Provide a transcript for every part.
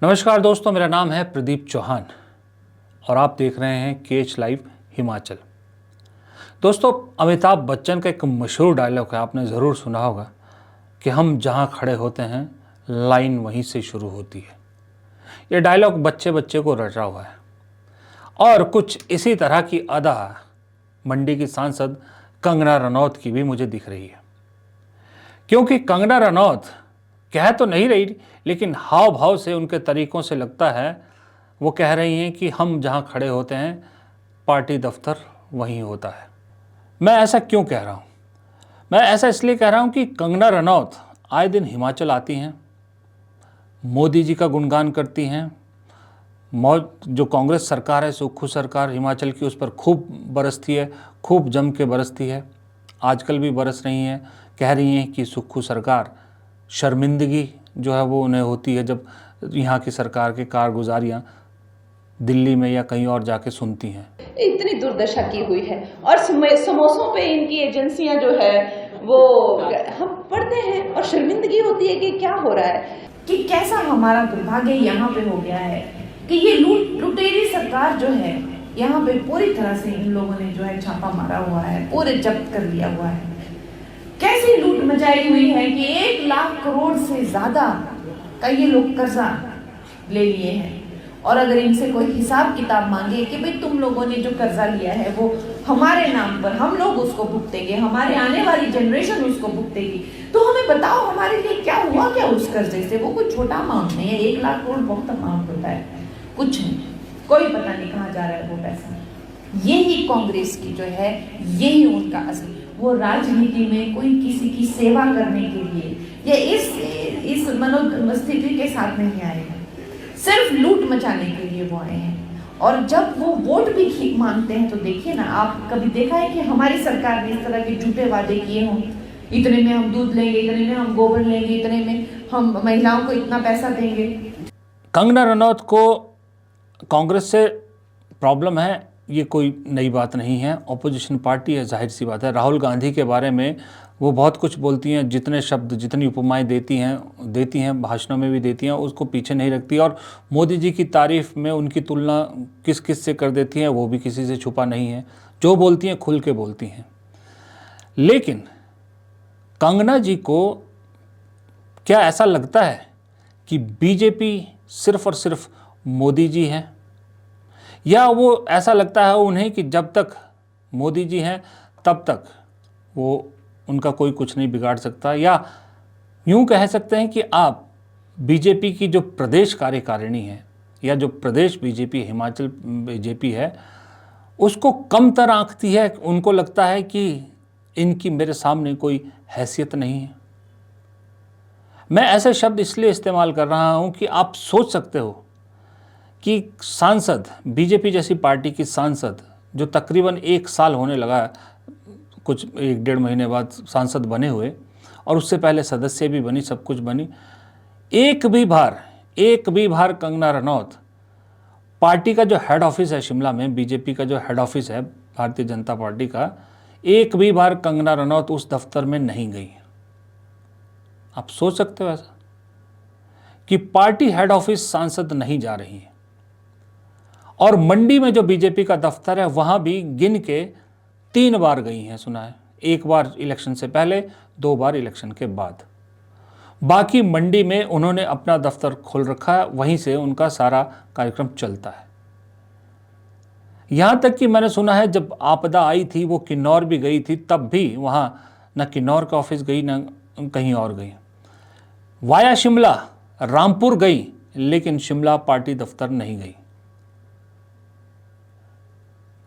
नमस्कार दोस्तों, मेरा नाम है प्रदीप चौहान और आप देख रहे हैं केच लाइव हिमाचल। दोस्तों, अमिताभ बच्चन का एक मशहूर डायलॉग है, आपने ज़रूर सुना होगा कि हम जहाँ खड़े होते हैं लाइन वहीं से शुरू होती है। ये डायलॉग बच्चे बच्चे को रटा हुआ है और कुछ इसी तरह की अदा मंडी की सांसद कंगना रनौत की भी मुझे दिख रही है, क्योंकि कंगना रनौत कह तो नहीं रही, लेकिन हाव भाव से, उनके तरीक़ों से लगता है वो कह रही हैं कि हम जहाँ खड़े होते हैं पार्टी दफ्तर वहीं होता है। मैं ऐसा क्यों कह रहा हूँ? मैं ऐसा इसलिए कह रहा हूँ कि कंगना रनौत आए दिन हिमाचल आती हैं, मोदी जी का गुणगान करती हैं, जो कांग्रेस सरकार है, सुक्खू सरकार हिमाचल की, उस पर खूब बरसती है, खूब जम के बरसती है। आजकल भी बरस रही हैं, कह रही हैं कि सुक्खू सरकार शर्मिंदगी जो है वो उन्हें होती है जब यहाँ की सरकार के कारगुजारियाँ दिल्ली में या कहीं और जाके सुनती हैं। इतनी दुर्दशा की हुई है और समोसों पे इनकी एजेंसियां जो है वो हम पढ़ते हैं और शर्मिंदगी होती है कि क्या हो रहा है, कि कैसा हमारा दुर्भाग्य यहाँ पे हो गया है कि ये लुटेरी सरकार जो है यहाँ पे पूरी तरह से इन लोगों ने जो है छापा मारा हुआ है, पूरे जब्त कर लिया हुआ है। कैसी लूट मचाई हुई है कि 1 लाख करोड़ से ज्यादा का ये लोग कर्जा ले लिए हैं। और अगर इनसे कोई हिसाब किताब मांगे कि भाई तुम लोगों ने जो कर्जा लिया है वो हमारे नाम पर, हम लोग उसको भुगतेंगे, हमारे आने वाली जनरेशन उसको भुगतेगी, तो हमें बताओ हमारे लिए क्या हुआ क्या उस कर्जे से। वो कोई छोटा अमाउंट नहीं है, 1 लाख करोड़ बहुत अमाउंट होता है, कुछ नहीं, कोई पता नहीं कहाँ जा रहा है वो पैसा। यही कांग्रेस की जो है, यही उनका असली, वो राजनीति में कोई किसी की सेवा करने के लिए या इस मनोस्थिति के साथ नहीं आए हैं, सिर्फ लूट मचाने के लिए वो आए हैं। और जब वो वोट भी मांगते हैं तो देखिए ना, आप कभी देखा है कि हमारी सरकार ने इस तरह के झूठे वादे किए हों, इतने में हम दूध लेंगे, इतने में हम गोबर लेंगे, इतने में हम महिलाओं को इतना पैसा देंगे। कंगना रनौत को कांग्रेस से प्रॉब्लम है, ये कोई नई बात नहीं है, ऑपोजिशन पार्टी है, जाहिर सी बात है। राहुल गांधी के बारे में वो बहुत कुछ बोलती हैं, जितने शब्द, जितनी उपमाएं देती हैं, भाषणों में भी देती हैं, उसको पीछे नहीं रखती। और मोदी जी की तारीफ़ में उनकी तुलना किस किस से कर देती हैं वो भी किसी से छुपा नहीं है, जो बोलती हैं खुल के बोलती हैं। लेकिन कंगना जी को क्या ऐसा लगता है कि बीजेपी सिर्फ और सिर्फ मोदी जी हैं, या वो ऐसा लगता है उन्हें कि जब तक मोदी जी हैं तब तक वो उनका कोई कुछ नहीं बिगाड़ सकता? या यूं कह सकते हैं कि आप बीजेपी की जो प्रदेश कार्यकारिणी है या जो प्रदेश बीजेपी, हिमाचल बीजेपी है, उसको कमतर आंकती है। उनको लगता है कि इनकी मेरे सामने कोई हैसियत नहीं है। मैं ऐसे शब्द इसलिए इस्तेमाल कर रहा हूं कि आप सोच सकते हो कि सांसद, बीजेपी जैसी पार्टी की सांसद जो तकरीबन 1 साल होने लगा, कुछ 1-1.5 महीने बाद सांसद बने हुए, और उससे पहले सदस्य भी बनी, सब कुछ बनी, एक भी बार कंगना रनौत पार्टी का जो हेड ऑफिस है शिमला में, बीजेपी का जो हेड ऑफिस है भारतीय जनता पार्टी का, एक भी बार कंगना रनौत उस दफ्तर में नहीं गई। आप सोच सकते हो ऐसा कि पार्टी हेड ऑफिस सांसद नहीं जा रही है। और मंडी में जो बीजेपी का दफ्तर है वहां भी गिन के 3 बार गई हैं, सुना है। 1 बार इलेक्शन से पहले, 2 बार इलेक्शन के बाद। बाकी मंडी में उन्होंने अपना दफ्तर खोल रखा है, वहीं से उनका सारा कार्यक्रम चलता है। यहां तक कि मैंने सुना है जब आपदा आई थी वो किन्नौर भी गई थी, तब भी वहां न किन्नौर का ऑफिस गई न कहीं और गई, वाया शिमला रामपुर गई, लेकिन शिमला पार्टी दफ्तर नहीं गई।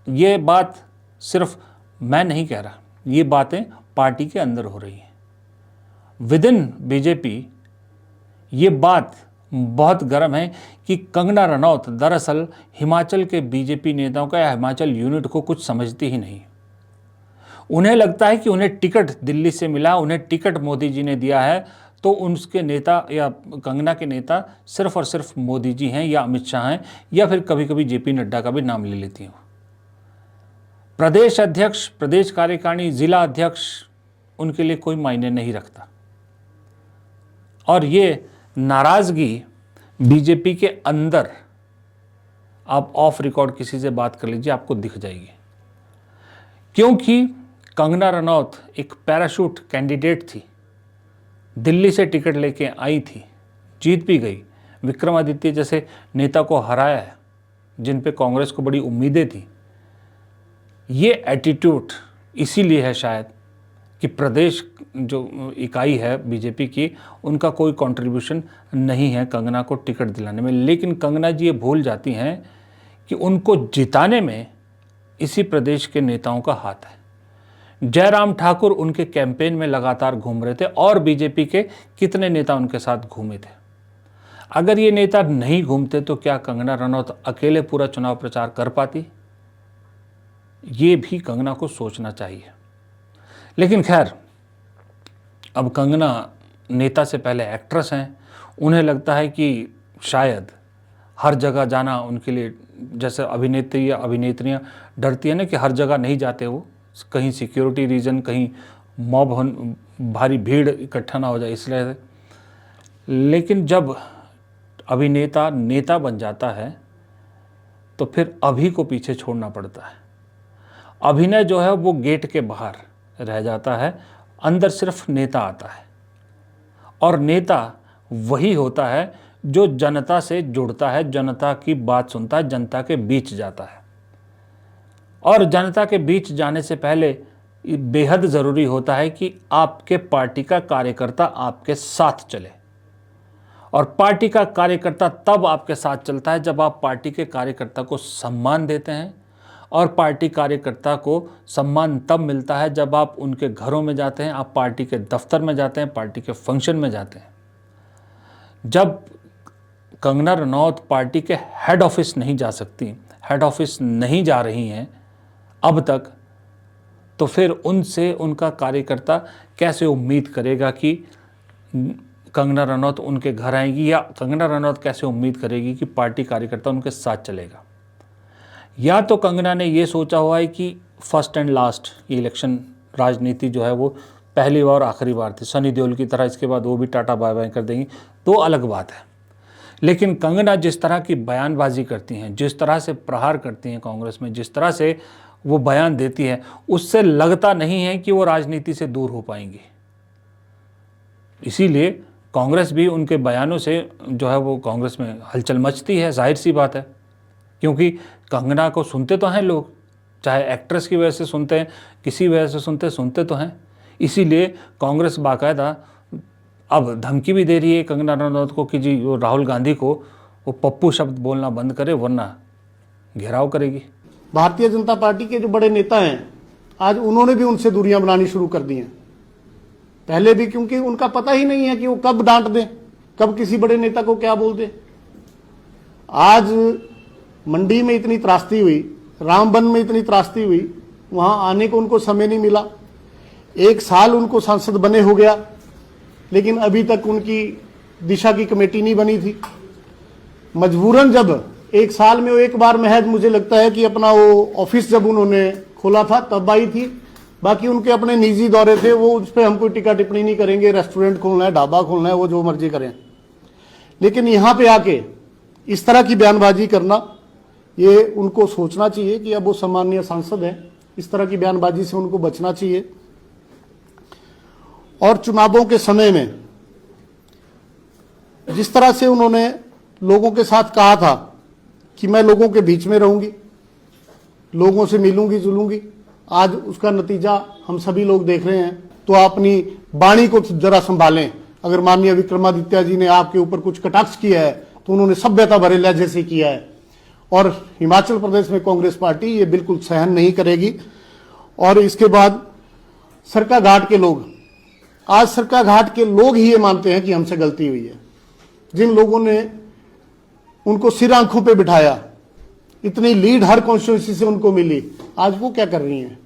ये बात सिर्फ मैं नहीं कह रहा, ये बातें पार्टी के अंदर हो रही हैं। विद इन बीजेपी ये बात बहुत गर्म है कि कंगना रनौत दरअसल हिमाचल के बीजेपी नेताओं का या हिमाचल यूनिट को कुछ समझती ही नहीं। उन्हें लगता है कि उन्हें टिकट दिल्ली से मिला, उन्हें टिकट मोदी जी ने दिया है, तो उनके नेता या कंगना के नेता सिर्फ और सिर्फ मोदी जी हैं या अमित शाह हैं, या फिर कभी कभी जेपी नड्डा का भी नाम ले लेती हैं। प्रदेश अध्यक्ष, प्रदेश कार्यकारिणी, जिला अध्यक्ष उनके लिए कोई मायने नहीं रखता। और ये नाराज़गी बीजेपी के अंदर आप ऑफ रिकॉर्ड किसी से बात कर लीजिए, आपको दिख जाएगी। क्योंकि कंगना रनौत एक पैराशूट कैंडिडेट थी, दिल्ली से टिकट लेके आई थी, जीत भी गई, विक्रमादित्य जैसे नेता को हराया है जिन पे कांग्रेस को बड़ी उम्मीदें थी। ये एटीट्यूड इसीलिए है शायद कि प्रदेश जो इकाई है बीजेपी की, उनका कोई कंट्रीब्यूशन नहीं है कंगना को टिकट दिलाने में। लेकिन कंगना जी ये भूल जाती हैं कि उनको जिताने में इसी प्रदेश के नेताओं का हाथ है। जयराम ठाकुर उनके कैंपेन में लगातार घूम रहे थे और बीजेपी के कितने नेता उनके साथ घूमे थे। अगर ये नेता नहीं घूमते तो क्या कंगना रनौत अकेले पूरा चुनाव प्रचार कर पाती? ये भी कंगना को सोचना चाहिए। लेकिन खैर, अब कंगना नेता से पहले एक्ट्रेस हैं, उन्हें लगता है कि शायद हर जगह जाना उनके लिए, जैसे अभिनेत्री या अभिनेत्रियाँ डरती है ना कि हर जगह नहीं जाते वो, कहीं सिक्योरिटी रीज़न, कहीं मॉब भारी भीड़ इकट्ठा ना हो जाए इसलिए। लेकिन जब अभिनेता नेता बन जाता है तो फिर अभी को पीछे छोड़ना पड़ता है। अभिनय जो है वो गेट के बाहर रह जाता है, अंदर सिर्फ नेता आता है। और नेता वही होता है जो जनता से जुड़ता है, जनता की बात सुनता है, जनता के बीच जाता है। और जनता के बीच जाने से पहले बेहद ज़रूरी होता है कि आपके पार्टी का कार्यकर्ता आपके साथ चले। और पार्टी का कार्यकर्ता तब आपके साथ चलता है जब आप पार्टी के कार्यकर्ता को सम्मान देते हैं। और पार्टी कार्यकर्ता को सम्मान तब मिलता है जब आप उनके घरों में जाते हैं, आप पार्टी के दफ्तर में जाते हैं, पार्टी के फंक्शन में जाते हैं। जब कंगना रनौत पार्टी के हेड ऑफिस नहीं जा सकती, हेड ऑफिस नहीं जा रही हैं अब तक, तो फिर उनसे उनका कार्यकर्ता कैसे उम्मीद करेगा कि कंगना रनौत उनके घर आएगी, या कंगना रनौत कैसे उम्मीद करेगी कि पार्टी कार्यकर्ता उनके साथ चलेगा? या तो कंगना ने ये सोचा हुआ है कि फर्स्ट एंड लास्ट ये इलेक्शन राजनीति जो है वो पहली बार और आखिरी बार थी, सनी देओल की तरह इसके बाद वो भी टाटा बाय बाय कर देंगी, तो अलग बात है। लेकिन कंगना जिस तरह की बयानबाजी करती हैं, जिस तरह से प्रहार करती हैं कांग्रेस में, जिस तरह से वो बयान देती है, उससे लगता नहीं है कि वो राजनीति से दूर हो पाएंगी। इसीलिए कांग्रेस भी उनके बयानों से जो है वो कांग्रेस में हलचल मचती है, जाहिर सी बात है। क्योंकि कंगना को सुनते तो हैं लोग, चाहे एक्ट्रेस की वजह से सुनते हैं, किसी वजह से सुनते तो हैं। इसीलिए कांग्रेस बाकायदा अब धमकी भी दे रही है कंगना रनौत को कि जी वो राहुल गांधी को वो पप्पू शब्द बोलना बंद करे वरना घेराव करेगी। भारतीय जनता पार्टी के जो बड़े नेता हैं आज उन्होंने भी उनसे दूरियां बनानी शुरू कर दी हैं, पहले भी, क्योंकि उनका पता ही नहीं है कि वो कब डांट दें, कब किसी बड़े नेता को क्या बोल दें। आज मंडी में इतनी त्रासदी हुई, रामबन में इतनी त्रासदी हुई, वहां आने को उनको समय नहीं मिला। 1 साल उनको सांसद बने हो गया, लेकिन अभी तक उनकी दिशा की कमेटी नहीं बनी थी। मजबूरन जब 1 साल में वो एक बार महज मुझे लगता है कि अपना वो ऑफिस जब उन्होंने खोला था तब आई थी, बाकी उनके अपने निजी दौरे थे, वो उस पर हम कोई टिक्का टिप्पणी नहीं करेंगे। रेस्टोरेंट खोलना है, ढाबा खोलना है, वो जो मर्जी करें। लेकिन यहां पे आके इस तरह की बयानबाजी करना, ये उनको सोचना चाहिए कि अब वो सम्मानीय सांसद हैं, इस तरह की बयानबाजी से उनको बचना चाहिए। और चुनावों के समय में जिस तरह से उन्होंने लोगों के साथ कहा था कि मैं लोगों के बीच में रहूंगी, लोगों से मिलूंगी जुलूंगी, आज उसका नतीजा हम सभी लोग देख रहे हैं। तो आप अपनी वाणी को जरा संभालें। अगर माननीय विक्रमादित्य जी ने आपके ऊपर कुछ कटाक्ष किया है तो उन्होंने सभ्यता भरे लहजे से किया है, और हिमाचल प्रदेश में कांग्रेस पार्टी ये बिल्कुल सहन नहीं करेगी। और इसके बाद सरका घाट के लोग, आज सरका घाट के लोग ही ये मानते हैं कि हमसे गलती हुई है। जिन लोगों ने उनको सिर आंखों पे बिठाया, इतनी लीड हर कॉन्स्टिट्यूंसी से उनको मिली, आज वो क्या कर रही हैं?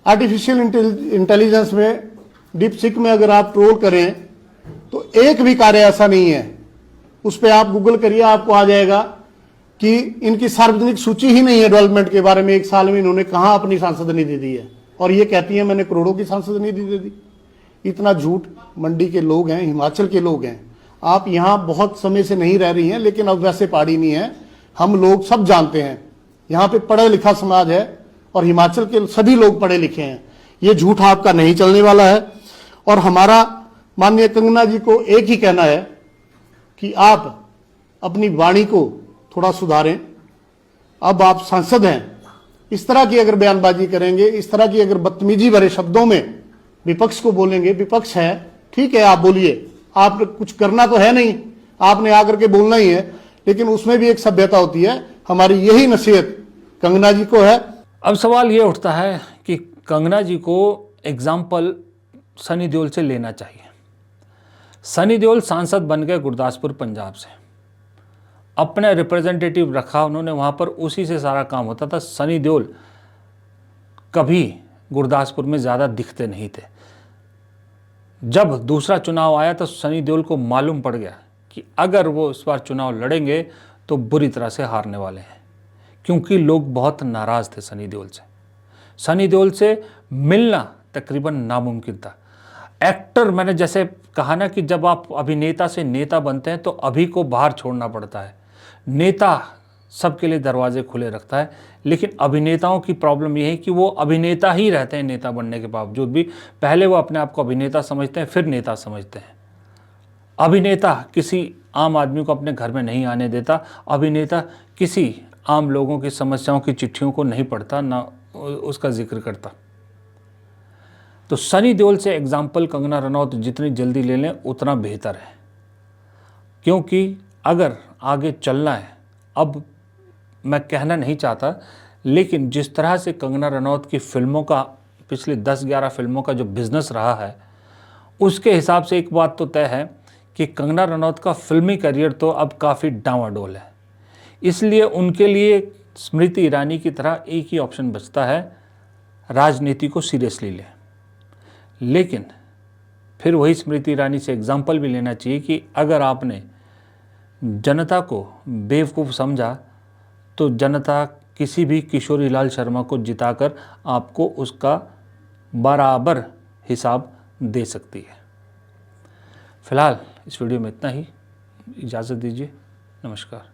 आर्टिफिशियल इंटेलिजेंस में, डीप सिक में अगर आप ट्रोल करें तो एक भी कार्य ऐसा नहीं है, उस पर आप गूगल करिए, आपको आ जाएगा कि इनकी सार्वजनिक सूची ही नहीं है डेवलपमेंट के बारे में। 1 साल में इन्होंने कहां अपनी सांसद निधि दी है, और ये कहती है मैंने करोड़ों की सांसद निधि दे दी। इतना झूठ। मंडी के लोग हैं, हिमाचल के लोग हैं, आप यहाँ बहुत समय से नहीं रह रही हैं, लेकिन अब वैसे पहाड़ी नहीं है, हम लोग सब जानते हैं, यहाँ पे पढ़ा लिखा समाज है और हिमाचल के सभी लोग पढ़े लिखे हैं। ये झूठ आपका नहीं चलने वाला है। और हमारा माननीय कंगना जी को एक ही कहना है कि आप अपनी वाणी को थोड़ा सुधारें। अब आप सांसद हैं, इस तरह की अगर बयानबाजी करेंगे, इस तरह की अगर बदतमीजी भरे शब्दों में विपक्ष को बोलेंगे, विपक्ष है, ठीक है आप बोलिए, आप कुछ करना तो है नहीं, आपने आकर के बोलना ही है, लेकिन उसमें भी एक सभ्यता होती है। हमारी यही नसीहत कंगना जी को है। अब सवाल ये उठता है कि कंगना जी को एग्जाम्पल सनी देओल से लेना चाहिए। सनी देओल सांसद बन गए गुरदासपुर पंजाब से, अपने रिप्रेजेंटेटिव रखा उन्होंने वहाँ पर, उसी से सारा काम होता था। सनी देओल कभी गुरदासपुर में ज़्यादा दिखते नहीं थे। जब दूसरा चुनाव आया तो सनी देओल को मालूम पड़ गया कि अगर वो इस बार चुनाव लड़ेंगे तो बुरी तरह से हारने वाले हैं, क्योंकि लोग बहुत नाराज़ थे सनी देओल से। सनी देओल से मिलना तकरीबन नामुमकिन था। एक्टर, मैंने जैसे कहा ना कि जब आप अभिनेता से नेता बनते हैं तो अभी को बाहर छोड़ना पड़ता है। नेता सबके लिए दरवाजे खुले रखता है, लेकिन अभिनेताओं की प्रॉब्लम ये है कि वो अभिनेता ही रहते हैं नेता बनने के बावजूद भी। पहले वो अपने आप को अभिनेता समझते हैं, फिर नेता समझते हैं। अभिनेता किसी आम आदमी को अपने घर में नहीं आने देता। अभिनेता किसी आम लोगों की समस्याओं की चिट्ठियों को नहीं पढ़ता, ना उसका जिक्र करता। तो सनी देओल से एग्जाम्पल कंगना रनौत जितनी जल्दी ले लें उतना बेहतर है, क्योंकि अगर आगे चलना है, अब मैं कहना नहीं चाहता, लेकिन जिस तरह से कंगना रनौत की फिल्मों का, पिछले 10-11 फिल्मों का जो बिज़नेस रहा है, उसके हिसाब से एक बात तो तय है कि कंगना रनौत का फिल्मी करियर तो अब काफ़ी डांवाडोल है। इसलिए उनके लिए स्मृति ईरानी की तरह एक ही ऑप्शन बचता है, राजनीति को सीरियसली लें। लेकिन फिर वही स्मृति ईरानी से एग्जाम्पल भी लेना चाहिए कि अगर आपने जनता को बेवकूफ़ समझा तो जनता किसी भी किशोरी लाल शर्मा को जिताकर आपको उसका बराबर हिसाब दे सकती है। फिलहाल इस वीडियो में इतना ही, इजाज़त दीजिए, नमस्कार।